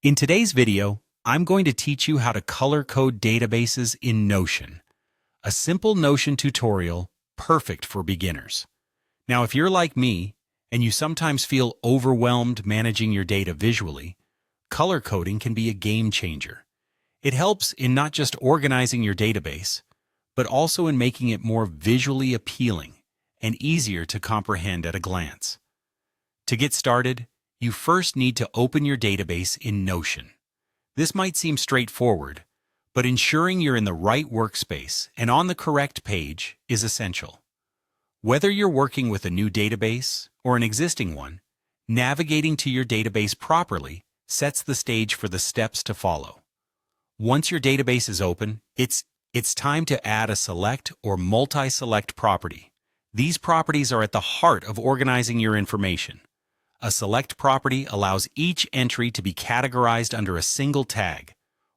In today's video, I'm going to teach you how to color code databases in Notion. A simple Notion tutorial, perfect for beginners. Now, if you're like me, and you sometimes feel overwhelmed managing your data visually, color coding can be a game changer. It helps in not just organizing your database, but also in making it more visually appealing and easier to comprehend at a glance. To get started, you first need to open your database in Notion. This might seem straightforward, but ensuring you're in the right workspace and on the correct page is essential. Whether you're working with a new database or an existing one, navigating to your database properly sets the stage for the steps to follow. Once your database is open, it's time to add a select or multi-select property. These properties are at the heart of organizing your information. A select property allows each entry to be categorized under a single tag,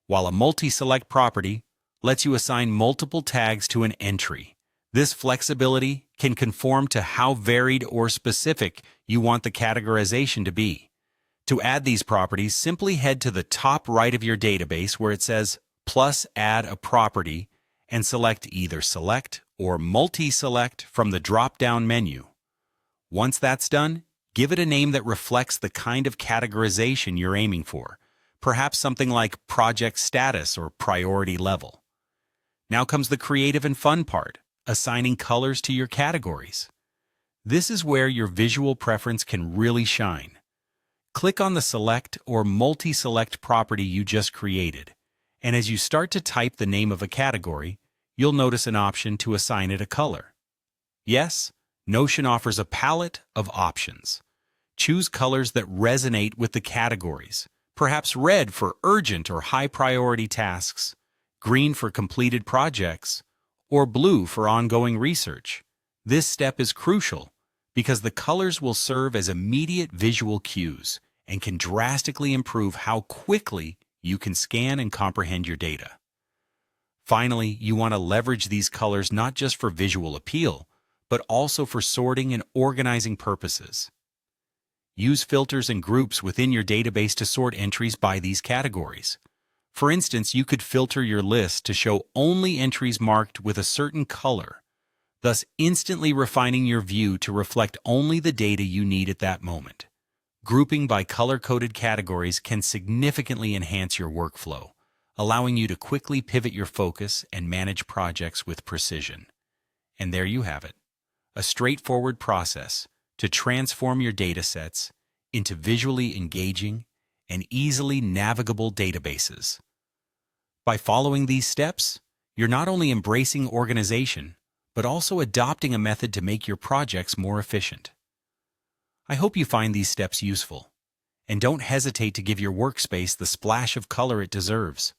while a multi-select property lets you assign multiple tags to an entry. This flexibility can conform to how varied or specific you want the categorization to be. To add these properties, simply head to the top right of your database where it says plus add a property and select either select or multi-select from the drop-down menu. Once that's done, give it a name that reflects the kind of categorization you're aiming for, perhaps something like project status or priority level. Now comes the creative and fun part, assigning colors to your categories. This is where your visual preference can really shine. Click on the select or multi-select property you just created, and as you start to type the name of a category, you'll notice an option to assign it a color. Yes, Notion offers a palette of options. Choose colors that resonate with the categories, perhaps red for urgent or high-priority tasks, green for completed projects, or blue for ongoing research. This step is crucial because the colors will serve as immediate visual cues and can drastically improve how quickly you can scan and comprehend your data. Finally, you want to leverage these colors not just for visual appeal, but also for sorting and organizing purposes. Use filters and groups within your database to sort entries by these categories. For instance, you could filter your list to show only entries marked with a certain color, thus instantly refining your view to reflect only the data you need at that moment. Grouping by color-coded categories can significantly enhance your workflow, allowing you to quickly pivot your focus and manage projects with precision. And there you have it. A straightforward process to transform your datasets into visually engaging and easily navigable databases. By following these steps, you're not only embracing organization, but also adopting a method to make your projects more efficient. I hope you find these steps useful, and don't hesitate to give your workspace the splash of color it deserves.